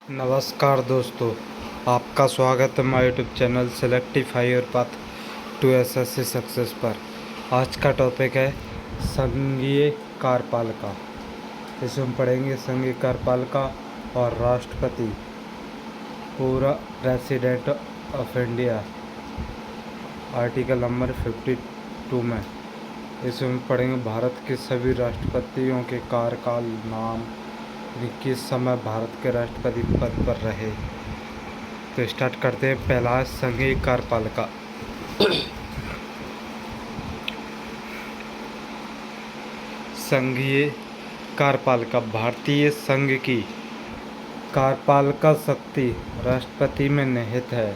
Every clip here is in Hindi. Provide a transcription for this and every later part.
नमस्कार दोस्तों, आपका स्वागत है हमारे YouTube channel Selectify your path to SSC success पर। आज का टॉपिक है संघीय कार्यपालिका। इसमें पढ़ेंगे संघीय कार्यपालिका और राष्ट्रपति, पूरा president of India, article number 52 में। इसमें पढ़ेंगे भारत के सभी राष्ट्रपतियों के कार्यकाल, नाम, किस समय भारत के राष्ट्रपति पद पर रहे। तो स्टार्ट करते हैं। पहला है संघीय कार्यपालिका। संघीय कार्यपालिका भारतीय संघ की कार्यपालिका शक्ति राष्ट्रपति में निहित है।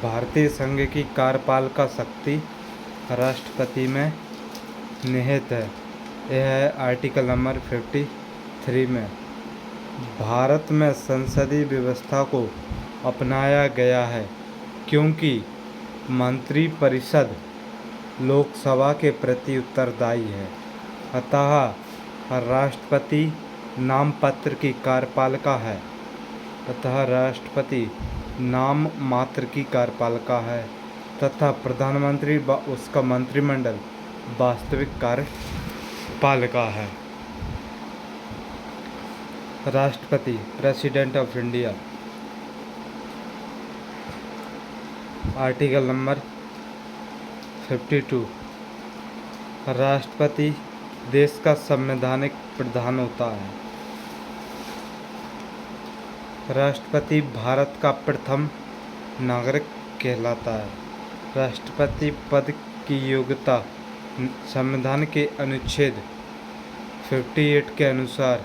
भारतीय संघ की कार्यपालिका शक्ति राष्ट्रपति में निहित है। यह है आर्टिकल नंबर 53 में। भारत में संसदीय व्यवस्था को अपनाया गया है क्योंकि मंत्रिपरिषद लोकसभा के प्रति उत्तरदायी है। अतः राष्ट्रपति नाममात्र की कार्यपालिका है। नाम मात्र की कार्यपालिका है तथा प्रधानमंत्री व उसका मंत्रिमंडल वास्तविक कार्यपालिका है। राष्ट्रपति, president of India, article number 52। राष्ट्रपति देश का संवैधानिक प्रधान होता है। राष्ट्रपति भारत का प्रथम नागरिक कहलाता है। राष्ट्रपति पद की योग्यता संविधान के अनुच्छेद 58 के अनुसार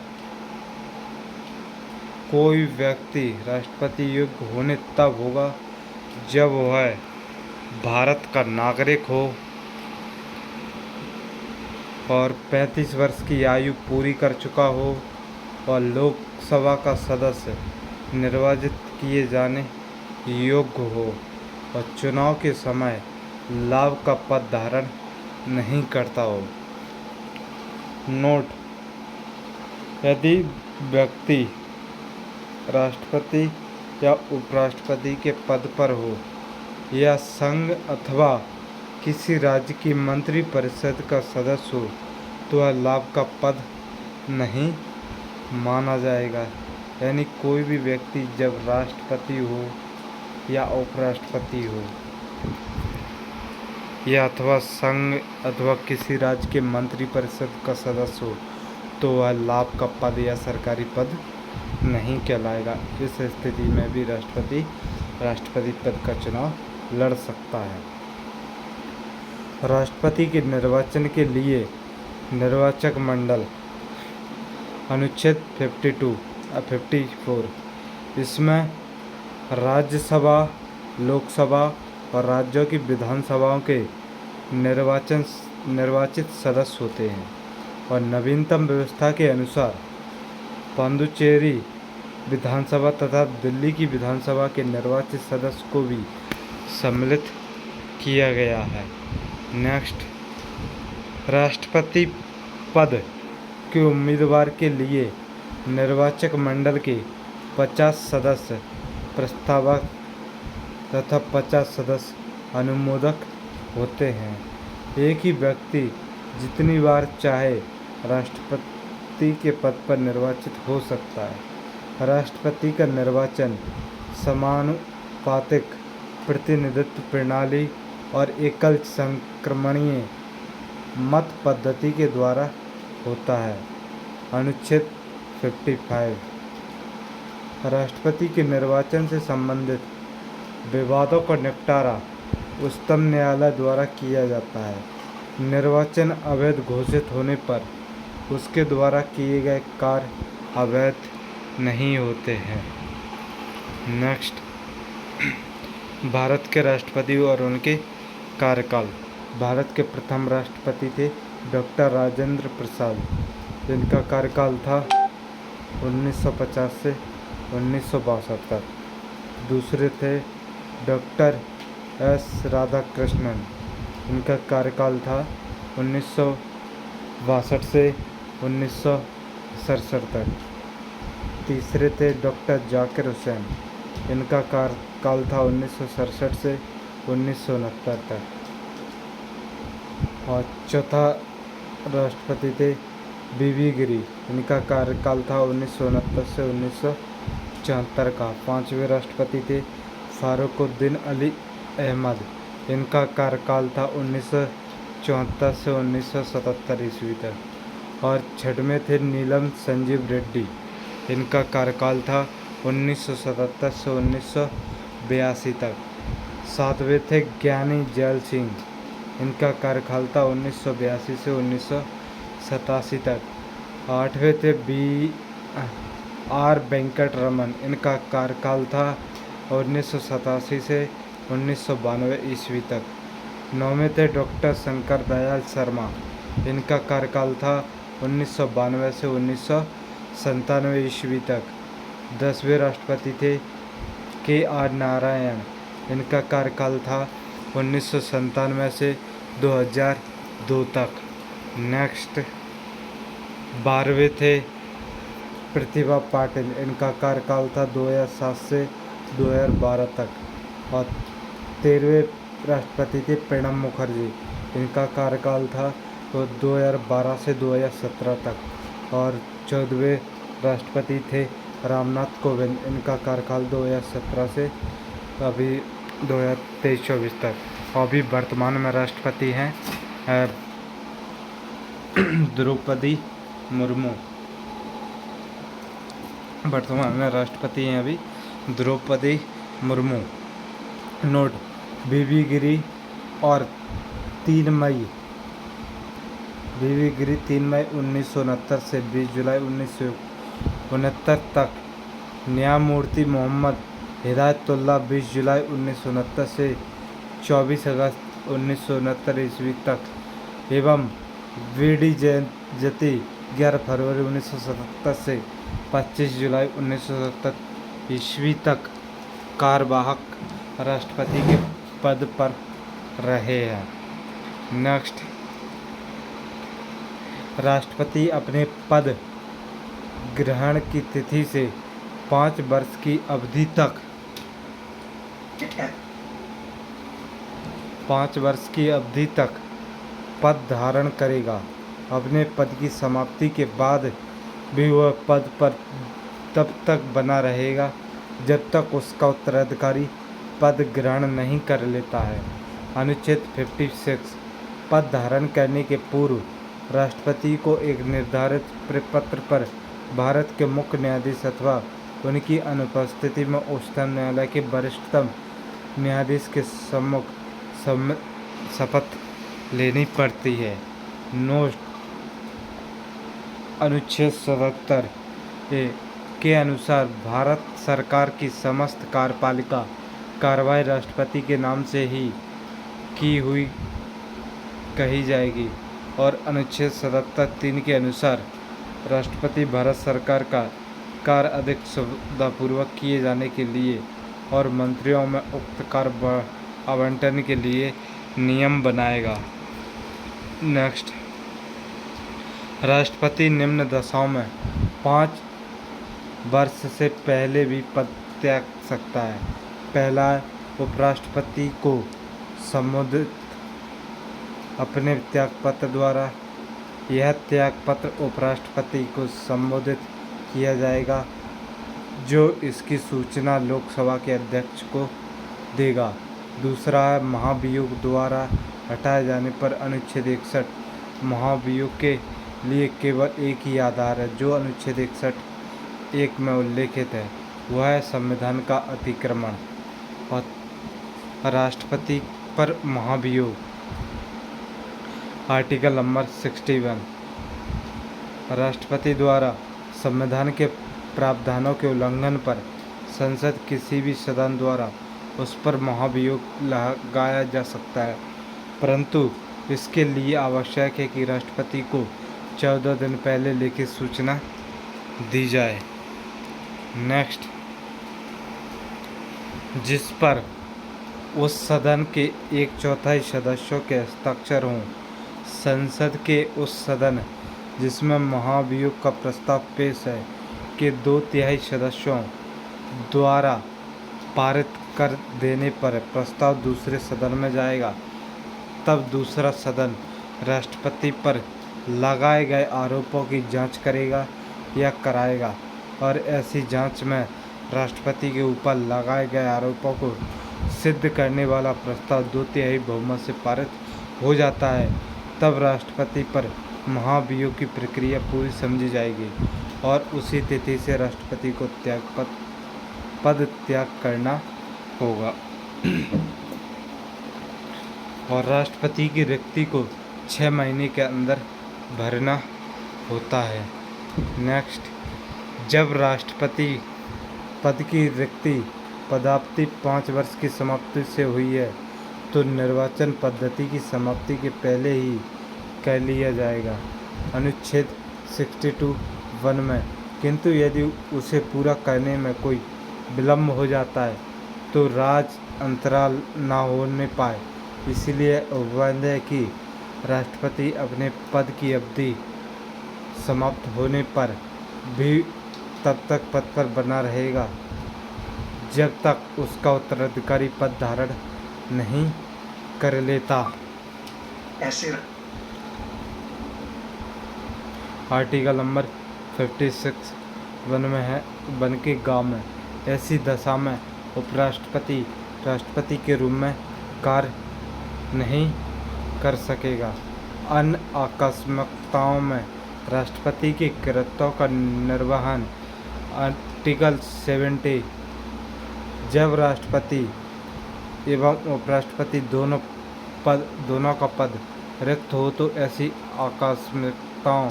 कोई व्यक्ति राष्ट्रपति योग्य होने तब होगा जब वह भारत का नागरिक हो और 35 वर्ष की आयु पूरी कर चुका हो और लोकसभा का सदस्य निर्वाचित किए जाने योग्य हो और चुनाव के समय लाभ का पद धारण नहीं करता हो। नोट: यदि व्यक्ति राष्ट्रपति या उपराष्ट्रपति के पद पर हो या संघ अथवा किसी राज्य की मंत्रिपरिषद का सदस्य हो तो वह लाभ का पद नहीं माना जाएगा। यानी कोई भी व्यक्ति जब राष्ट्रपति हो या उपराष्ट्रपति हो या अथवा संघ अथवा किसी राज्य के मंत्रिपरिषद का सदस्य हो तो वह लाभ का पद या सरकारी पद नहीं कहलाएगा। इस स्थिति में भी राष्ट्रपति पद का चुनाव लड़ सकता है। राष्ट्रपति के निर्वाचन के लिए निर्वाचक मंडल, अनुच्छेद 54। इसमें राज्यसभा, लोकसभा और राज्यों की विधानसभाओं के निर्वाचित सदस्य होते हैं और नवीनतम व्यवस्था के अनुसार पुडुचेरी विधानसभा तथा दिल्ली की विधानसभा के निर्वाचित सदस्य को भी सम्मिलित किया गया है। नेक्स्ट, राष्ट्रपति पद के उम्मीदवार के लिए निर्वाचक मंडल के 50 सदस्य प्रस्तावक तथा 50 सदस्य अनुमोदक होते हैं। एक ही व्यक्ति जितनी बार चाहे राष्ट्रपति के पद पर निर्वाचित हो सकता है। राष्ट्रपति का निर्वाचन समानुपातिक प्रतिनिधित्व प्रणाली और एकल संक्रमणीय मत पद्धति के द्वारा होता है। अनुच्छेद 55। राष्ट्रपति के निर्वाचन से संबंधित विवादों का निपटारा उच्चतम न्यायालय द्वारा किया जाता है। निर्वाचन अवैध घोषित होने पर उसके द्वारा किए गए कार्य अवैध नहीं होते हैं। नेक्स्ट, भारत के राष्ट्रपति और उनके कार्यकाल। भारत के प्रथम राष्ट्रपति थे डॉक्टर राजेंद्र प्रसाद, जिनका कार्यकाल था 1950 से 1962 तक। दूसरे थे डॉक्टर एस राधाकृष्णन, इनका कार्यकाल था 1962 से 1967 तक। तीसरे थे डॉक्टर जाकिर हुसैन, इनका कार्यकाल था 1967 से 1969 तक। और चौथा राष्ट्रपति थे बीबी गिरी, इनका कार्यकाल था 1969 से 1974 का। पांचवें राष्ट्रपति थे फारुकुद्दीन अली अहमद, इनका कार्यकाल था 1974 से 1977 ईस्वी तक। और छठवें थे नीलम संजीव रेड्डी, इनका कार्यकाल था 1977 से 1982 तक। सातवें थे ज्ञानी जैल सिंह, इनका कार्यकाल था 1982 से 1987 तक। आठवें थे B.R. वेंकट रमन, इनका कार्यकाल था 1987 से 1992 ईस्वी तक। नौवें थे डॉक्टर शंकर दयाल शर्मा, इनका कार्यकाल था 1992 से 1997 ईस्वी तक। 10वें राष्ट्रपति थे K.R. नारायण, इनका कार्यकाल था 1997 से 2002 तक। नेक्स्ट 12वें थे प्रतिभा पाटिल, इनका कार्यकाल था 2007 से 2012 तक। और 13वें राष्ट्रपति थे प्रणब मुखर्जी, इनका कार्यकाल था 2012 से 2017 तक। और 14वें राष्ट्रपति थे रामनाथ कोविंद, इनका कार्यकाल 2017 से अभी 2023-24 तक। और अभी वर्तमान में राष्ट्रपति हैं द्रौपदी मुर्मू। वर्तमान में राष्ट्रपति हैं अभी द्रौपदी मुर्मू। नोट: बीबी गिरी और 3 मई 1969 से 20 जुलाई 1969 तक। न्यायमूर्ति मोहम्मद हिदायतुल्लाह 20 जुलाई 1969 से 24 अगस्त 1969 ईस्वी तक। एवं वीडी जयंती 11 फरवरी 1977 से 25 जुलाई 1977 ईस्वी तक कार्यवाहक राष्ट्रपति के पद पर रहे हैं। नेक्स्ट, राष्ट्रपति अपने पद ग्रहण की तिथि से 5 वर्ष की अवधि तक 5 वर्ष की अवधि तक पद धारण करेगा। अपने पद की समाप्ति के बाद भी वह पद पर तब तक बना रहेगा जब तक उसका उत्तराधिकारी पद ग्रहण नहीं कर लेता है। अनुच्छेद 56 पद धारण करने के पूर्व राष्ट्रपति को एक निर्धारित प्रपत्र पर भारत के मुख्य न्यायाधीश अथवा उनकी अनुपस्थिति में उच्चतम न्यायालय के वरिष्ठतम न्यायाधीश के सम्मुख शपथ लेनी पड़ती है। नोट: अनुच्छेद 77 के अनुसार भारत सरकार की समस्त कार्यपालिका कार्रवाई राष्ट्रपति के नाम से ही की हुई कही जाएगी। और अनुच्छेद 77(3) के अनुसार राष्ट्रपति भारत सरकार का कार्य अधिक सुविधापूर्वक किए जाने के लिए और मंत्रियों में उक्त कार्य आवंटन के लिए नियम बनाएगा। नेक्स्ट, राष्ट्रपति निम्न दशाओं में 5 वर्ष से पहले भी पद त्याग सकता है। पहला, उपराष्ट्रपति को संबोधित अपने त्यागपत्र द्वारा। यह त्यागपत्र उपराष्ट्रपति को संबोधित किया जाएगा जो इसकी सूचना लोकसभा के अध्यक्ष को देगा। दूसरा है, महाभियोग द्वारा हटाए जाने पर अनुच्छेद 61 महाभियोग के लिए केवल एक ही आधार है जो अनुच्छेद 61(1) में उल्लेखित है, वह है संविधान का अतिक्रमण। और राष्ट्रपति पर महाभियोग आर्टिकल नंबर 61 राष्ट्रपति द्वारा संविधान के प्रावधानों के उल्लंघन पर संसद किसी भी सदन द्वारा उस पर महाभियोग लगाया जा सकता है, परंतु इसके लिए आवश्यक है कि राष्ट्रपति को 14 दिन पहले लिखित सूचना दी जाए। नेक्स्ट, जिस पर उस सदन के 1/4 सदस्यों के हस्ताक्षर हों। संसद के उस सदन जिसमें महाभियोग का प्रस्ताव पेश है के 2/3 सदस्यों द्वारा पारित कर देने पर प्रस्ताव दूसरे सदन में जाएगा। तब दूसरा सदन राष्ट्रपति पर लगाए गए आरोपों की जांच करेगा या कराएगा, और ऐसी जांच में राष्ट्रपति के ऊपर लगाए गए आरोपों को सिद्ध करने वाला प्रस्ताव 2/3 बहुमत से पारित हो जाता है। तब राष्ट्रपति पर महाभियोग की प्रक्रिया पूरी समझी जाएगी और उसी तिथि से राष्ट्रपति को पद त्याग करना होगा और राष्ट्रपति की रिक्ति को 6 महीने के अंदर भरना होता है। नेक्स्ट, जब राष्ट्रपति पद की रिक्ति पदावधि 5 वर्ष की समाप्ति से हुई है तो निर्वाचन पद्धति की समाप्ति के पहले ही कर लिया जाएगा, अनुच्छेद 62(1) में। किंतु यदि उसे पूरा करने में कोई विलम्ब हो जाता है तो राज अंतराल न होने पाए, इसलिए उपबंध है कि राष्ट्रपति अपने पद की अवधि समाप्त होने पर भी तब तक पद पर बना रहेगा जब तक उसका उत्तराधिकारी पद धारण नहीं कर लेता। आर्टिकल नंबर 56(1) में है, वन के गांव में ऐसी दशा में उपराष्ट्रपति राष्ट्रपति के रूप में कार्य नहीं कर सकेगा। अन्य आकस्मिकताओं में राष्ट्रपति के कर्तव्यों का निर्वहन। आर्टिकल 70, जब राष्ट्रपति एवं उपराष्ट्रपति दोनों का पद रिक्त हो तो ऐसी आकस्मिकताओं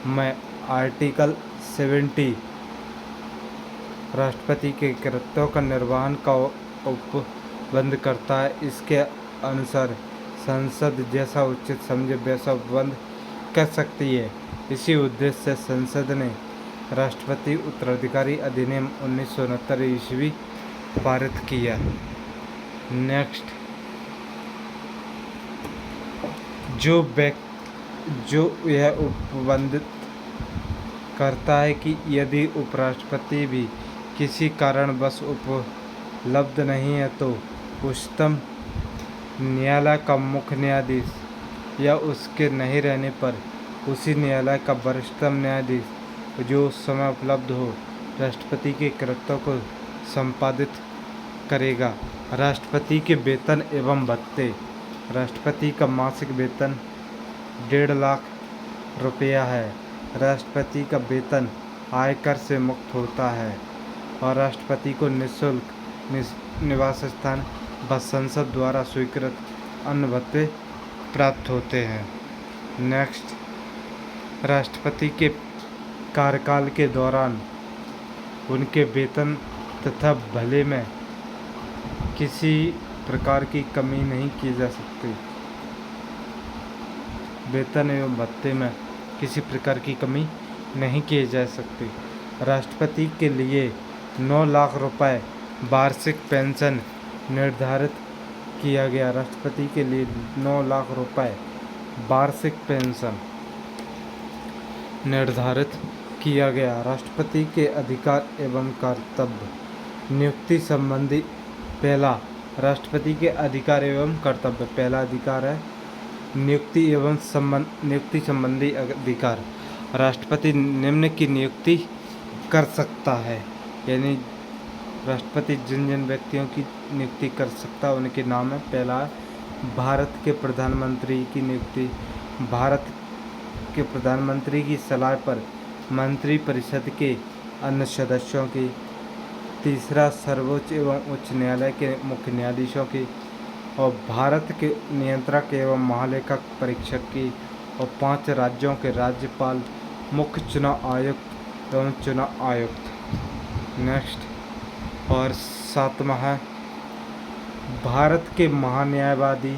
में आर्टिकल 70 राष्ट्रपति के कर्तव्यों का निर्वहन का उपबंध करता है। इसके अनुसार संसद जैसा उचित समझे वैसा उपबंध कर सकती है। इसी उद्देश्य से संसद ने राष्ट्रपति उत्तराधिकारी अधिनियम 1969 ईस्वी पारित किया। नेक्स्ट, जो यह उपबंधित करता है कि यदि उपराष्ट्रपति भी किसी कारणवश उपलब्ध नहीं है तो उच्चतम न्यायालय का मुख्य न्यायाधीश या उसके नहीं रहने पर उसी न्यायालय का वरिष्ठतम न्यायाधीश जो उस समय उपलब्ध हो राष्ट्रपति के कर्तव्यों को संपादित करेगा। राष्ट्रपति के वेतन एवं भत्ते। राष्ट्रपति का मासिक वेतन 1.5 लाख रुपया है। राष्ट्रपति का वेतन आयकर से मुक्त होता है और राष्ट्रपति को निःशुल्क निवास स्थान व संसद द्वारा स्वीकृत अन्य भत्ते प्राप्त होते हैं। नेक्स्ट, राष्ट्रपति के कार्यकाल के दौरान उनके वेतन तथा भले में किसी प्रकार की कमी नहीं की जा सकती। वेतन एवं भत्ते में किसी प्रकार की कमी नहीं की जा सकती। राष्ट्रपति के लिए 9 लाख रुपए वार्षिक पेंशन निर्धारित किया गया। राष्ट्रपति के लिए 9 लाख रुपए वार्षिक पेंशन निर्धारित किया गया। राष्ट्रपति के अधिकार एवं कर्तव्य। नियुक्ति संबंधी पहला, राष्ट्रपति के अधिकार एवं कर्तव्य। पहला अधिकार है नियुक्ति संबंधी अधिकार। राष्ट्रपति निम्न की नियुक्ति कर सकता है, यानी राष्ट्रपति जिन व्यक्तियों की नियुक्ति कर सकता है उनके नाम है। पहला, भारत के प्रधानमंत्री की नियुक्ति। भारत के प्रधानमंत्री की सलाह पर मंत्री परिषद के अन्य सदस्यों की। तीसरा, सर्वोच्च एवं उच्च न्यायालय के मुख्य न्यायाधीशों की। और भारत के नियंत्रक एवं महालेखक परीक्षक की। और 5 राज्यों के राज्यपाल, मुख्य चुनाव आयुक्त एवं चुनाव आयुक्त। नेक्स्ट, और 7वां है भारत के महान्यायवादी।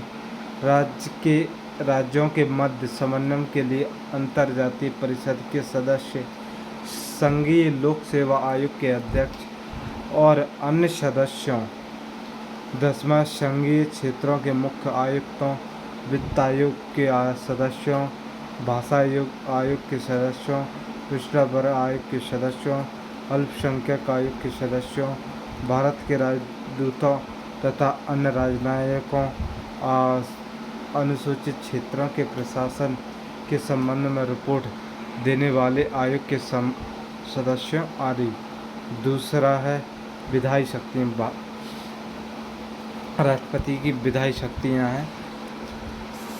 राज्यों के मध्य समन्वय के लिए अंतर्जातीय परिषद के सदस्य, संघीय लोक सेवा आयोग के अध्यक्ष और अन्य सदस्यों। 10वां, संघीय क्षेत्रों के मुख्य आयुक्तों, वित्त आयोग के सदस्यों, भाषा आयोग के सदस्यों, पिछड़ा वर्ग आयोग के सदस्यों, अल्पसंख्यक आयोग के सदस्यों, भारत के राजदूतों तथा अन्य राजनयिकों, अनुसूचित क्षेत्रों के प्रशासन के संबंध में रिपोर्ट देने वाले आयोग के सदस्यों आदि। दूसरा है विधायी शक्तियाँ। राष्ट्रपति की विधायी शक्तियाँ हैं।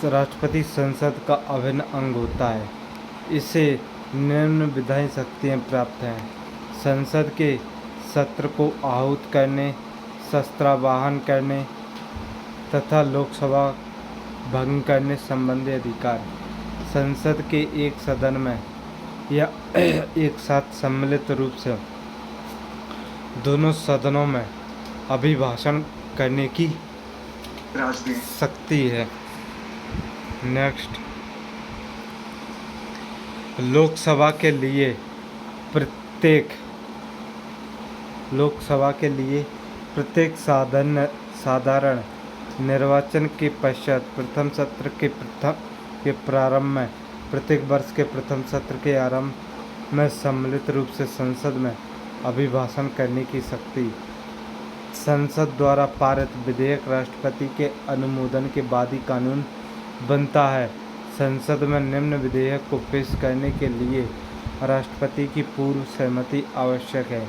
राष्ट्रपति संसद का अभिन्न अंग होता है। इसे निम्न विधायी शक्तियाँ प्राप्त हैं: संसद के सत्र को आहूत करने, शस्त्रावाहन करने तथा लोकसभा भंग करने संबंधी अधिकार। संसद के एक सदन में या एक साथ सम्मिलित रूप से दोनों सदनों में अभिभाषण करने की शक्ति है। नेक्स्ट, लोकसभा के लिए साधारण निर्वाचन के पश्चात प्रथम सत्र के प्रारंभ में प्रत्येक वर्ष के प्रथम सत्र के आरंभ में सम्मिलित रूप से संसद में अभिभाषण करने की शक्ति। संसद द्वारा पारित विधेयक राष्ट्रपति के अनुमोदन के बाद ही कानून बनता है। संसद में निम्न विधेयक को पेश करने के लिए राष्ट्रपति की पूर्व सहमति आवश्यक है: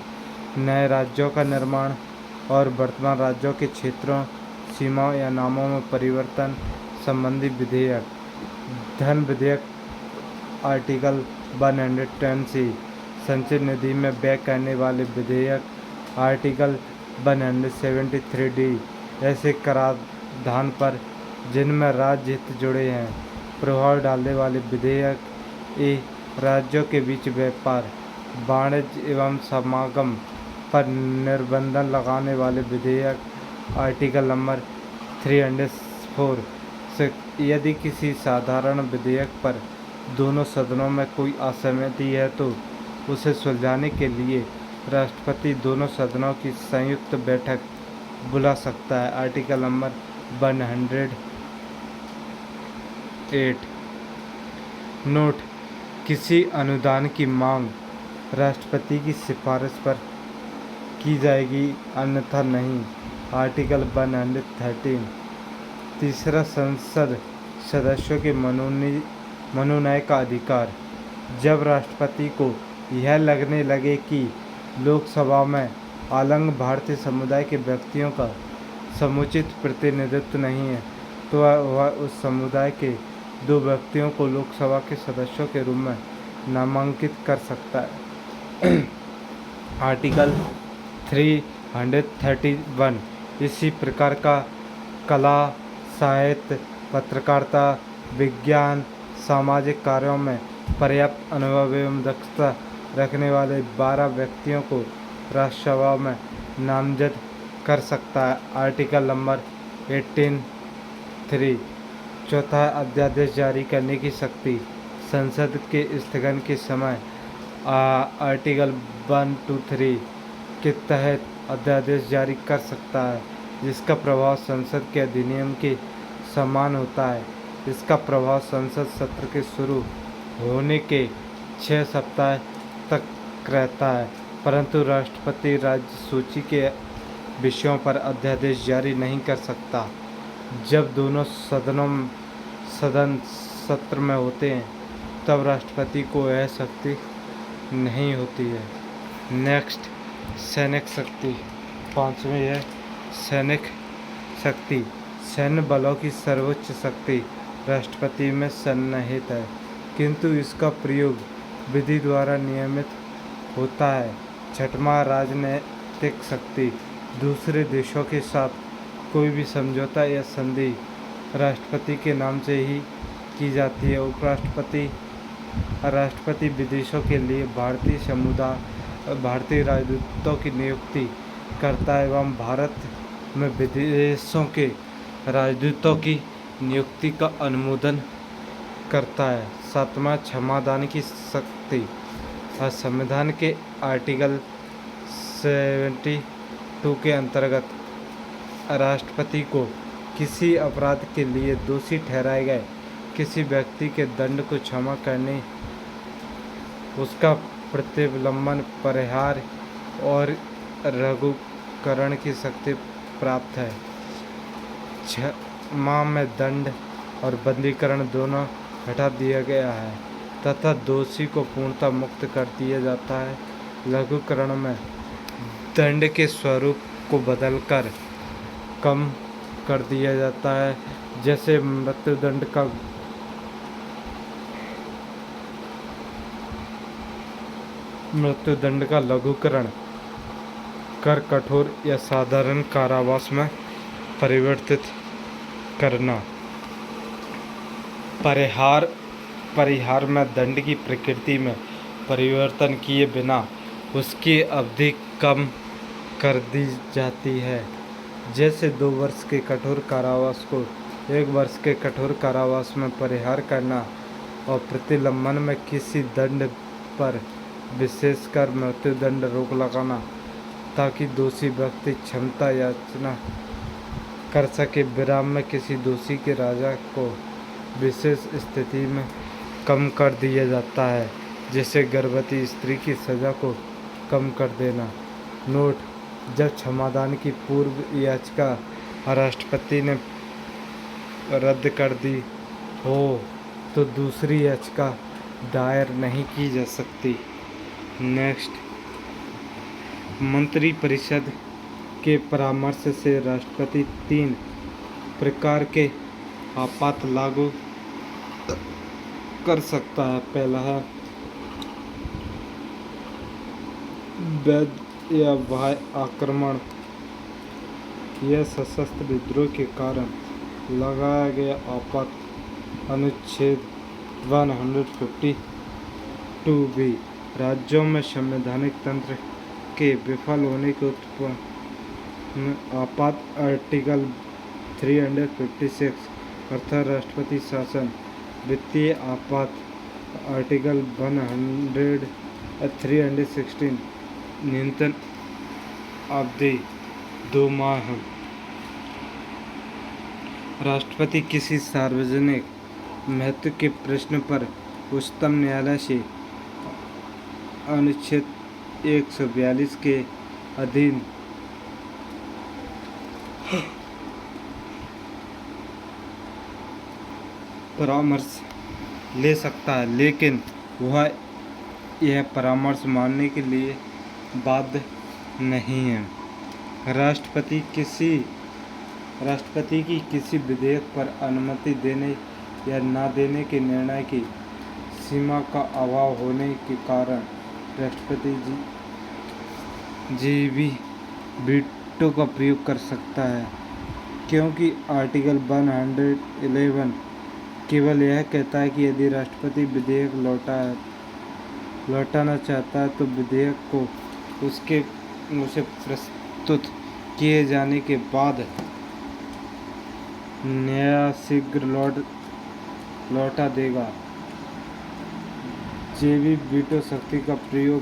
नए राज्यों का निर्माण और वर्तमान राज्यों के क्षेत्रों, सीमाओं या नामों में परिवर्तन संबंधी विधेयक, धन विधेयक आर्टिकल 110C, संचित निधि में व्यय करने वाले विधेयक आर्टिकल 173D, ऐसे कराधान पर जिनमें राज्य हित जुड़े हैं प्रभाव डालने वाले विधेयक, राज्यों के बीच व्यापार, वाणिज्य एवं समागम पर निर्बंधन लगाने वाले विधेयक आर्टिकल नंबर 304 से। यदि किसी साधारण विधेयक पर दोनों सदनों में कोई असहमति है तो उसे सुलझाने के लिए राष्ट्रपति दोनों सदनों की संयुक्त बैठक बुला सकता है। Article number 108। नोट: किसी अनुदान की मांग राष्ट्रपति की सिफारिश पर की जाएगी, अन्यथा नहीं। आर्टिकल 113। तीसरा, संसद सदस्यों के मनोनयन का अधिकार। जब राष्ट्रपति को यह लगने लगे कि लोकसभा में आलंग भारतीय समुदाय के व्यक्तियों का समुचित प्रतिनिधित्व नहीं है तो वह उस समुदाय के 2 व्यक्तियों को लोकसभा के सदस्यों के रूप में नामांकित कर सकता है। आर्टिकल 331। इसी प्रकार का कला, साहित्य, पत्रकारिता, विज्ञान, सामाजिक कार्यों में पर्याप्त अनुभव एवं दक्षता रखने वाले 12 व्यक्तियों को राज्यसभा में नामजद कर सकता है। Article number 18(3). चौथा, अध्यादेश जारी करने की शक्ति। संसद के स्थगन के समय आर्टिकल 123 के तहत अध्यादेश जारी कर सकता है, जिसका प्रभाव संसद के अधिनियम के समान होता है। इसका प्रभाव संसद सत्र के शुरू होने के 6 सप्ताह तक रहता है, परंतु राष्ट्रपति राज्य सूची के विषयों पर अध्यादेश जारी नहीं कर सकता जब दोनों सदन सत्र में होते हैं, तब राष्ट्रपति को यह शक्ति नहीं होती है। नेक्स्ट, सैनिक शक्ति। 5वीं है सैनिक शक्ति। सैन्य बलों की सर्वोच्च शक्ति राष्ट्रपति में सन्निहित है, किंतु इसका प्रयोग विधि द्वारा नियमित होता है। 6वां, राजनीतिक शक्ति। दूसरे देशों के साथ कोई भी समझौता या संधि राष्ट्रपति के नाम से ही की जाती है। राष्ट्रपति विदेशों के लिए भारतीय राजदूतों की नियुक्ति करता है एवं भारत में विदेशों के राजदूतों की नियुक्ति का अनुमोदन करता है। 7वां, क्षमादान की शक्ति। संविधान के आर्टिकल 72 के अंतर्गत राष्ट्रपति को किसी अपराध के लिए दोषी ठहराए गए किसी व्यक्ति के दंड को क्षमा करने, उसका प्रतिलंबन, परिहार और लघुकरण की शक्ति प्राप्त है। 6 माह में दंड और बंदीकरण दोनों हटा दिया गया है तथा दोषी को पूर्णतः मुक्त कर दिया जाता है। लघुकरण में दंड के स्वरूप को बदलकर कम कर दिया जाता है, जैसे मृत्युदंड का लघुकरण कर कठोर या साधारण कारावास में परिवर्तित करना। परिहार में दंड की प्रकृति में परिवर्तन किए बिना उसकी अवधि कम कर दी जाती है, जैसे 2 वर्ष के कठोर कारावास को 1 वर्ष के कठोर कारावास में परिहार करना और प्रतिलंबन में किसी दंड पर विशेषकर मृत्युदंड रोक लगाना, ताकि दोषी व्यक्ति क्षमता याचना कर सके। विराम में किसी दोषी के राजा को विशेष स्थिति में कम कर दिया जाता है, जैसे गर्भवती स्त्री की सजा को कम कर देना। नोट: जब क्षमादान की पूर्व याचिका राष्ट्रपति ने रद्द कर दी हो तो दूसरी याचिका दायर नहीं की जा सकती। नेक्स्ट, मंत्रिपरिषद के परामर्श से राष्ट्रपति 3 प्रकार के आपात लागू कर सकता है। पहला है वैध या बाह्य आक्रमण। यह सशस्त्र विद्रोह के कारण लगाया गया आपात अनुच्छेद 152 राज्यों में संवैधानिक तंत्र के विफल होने के उत्पन्न आपात आर्टिकल 356 अर्थात राष्ट्रपति शासन। वित्तीय आपात आर्टिकल 316 न्यूनतम अवधि 2 माह। राष्ट्रपति किसी सार्वजनिक महत्व के प्रश्न पर उच्चतम न्यायालय से अनुच्छेद 142 के अधीन परामर्श ले सकता है, लेकिन वह यह परामर्श मानने के लिए बाध्य नहीं है। राष्ट्रपति की किसी विधेयक पर अनुमति देने या न देने के निर्णय की सीमा का अभाव होने के कारण राष्ट्रपति जी भी वीटो का प्रयोग कर सकता है, क्योंकि आर्टिकल 111 केवल यह कहता है कि यदि राष्ट्रपति विधेयक लौटाना चाहता है तो विधेयक को उसे प्रस्तुत किए जाने के बाद न्यायालय शीघ्र लौटा देगा। जेबी वीटो शक्ति का प्रयोग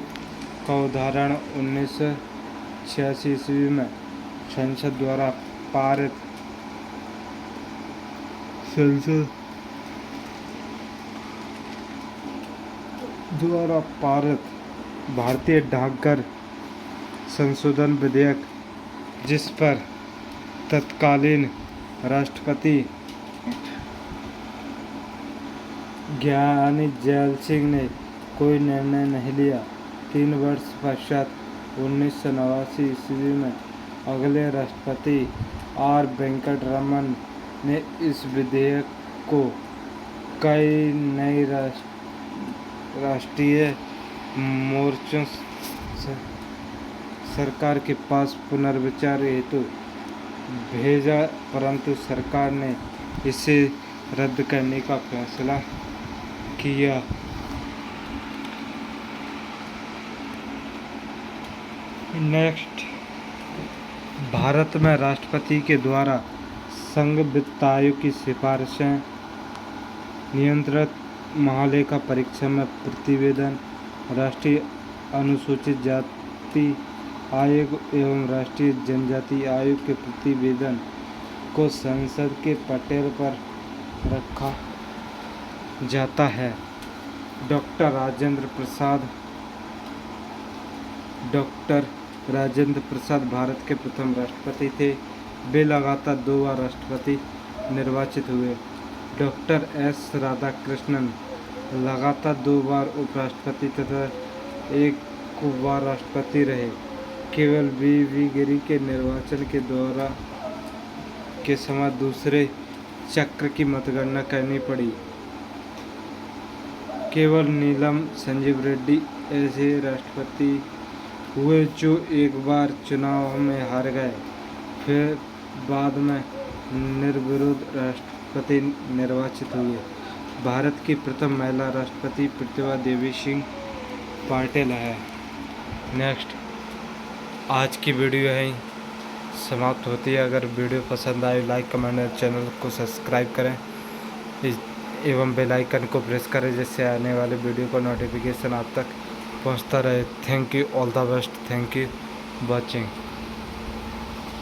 का उदाहरण 1986 ईस्वी में संसद द्वारा पारित भारतीय डाकघर संशोधन विधेयक, जिस पर तत्कालीन राष्ट्रपति ज्ञानी जैल सिंह ने कोई निर्णय नहीं लिया। 3 वर्ष पश्चात 1989 ईस्वी में अगले राष्ट्रपति आर वेंकटरमन ने इस विधेयक को कई नई राष्ट्रीय मोर्चों सरकार के पास पुनर्विचार हेतु भेजा, परंतु सरकार ने इसे रद्द करने का फैसला किया। नेक्स्ट, भारत में राष्ट्रपति के द्वारा संघ वित्त आयोग की सिफारिशें, नियंत्रित महालेखा परीक्षा में प्रतिवेदन, राष्ट्रीय अनुसूचित जाति आयोग एवं राष्ट्रीय जनजाति आयोग के प्रतिवेदन को संसद के पटल पर रखा जाता है। डॉक्टर राजेंद्र प्रसाद डॉक्टर राजेंद्र प्रसाद भारत के प्रथम राष्ट्रपति थे। वे लगातार 2 बार राष्ट्रपति निर्वाचित हुए। डॉक्टर एस राधाकृष्णन लगातार 2 बार उपराष्ट्रपति तथा 1 बार राष्ट्रपति रहे। केवल वी गिरी के निर्वाचन के समय दूसरे चक्र की मतगणना करनी पड़ी। केवल नीलम संजीव रेड्डी ऐसे राष्ट्रपति हुए जो 1 बार चुनाव में हार गए, फिर बाद में निर्विरोध राष्ट्रपति निर्वाचित हुए। भारत की प्रथम महिला राष्ट्रपति प्रतिभा देवी सिंह पाटिल है। नेक्स्ट, आज की वीडियो यहीं समाप्त होती है। अगर वीडियो पसंद आए लाइक कमेंट और चैनल को सब्सक्राइब करें एवं बेल आइकन को प्रेस करें, जिससे आने वाले वीडियो का नोटिफिकेशन आप तक पहुंचता रहे। Thank you, all the best, thank you watching.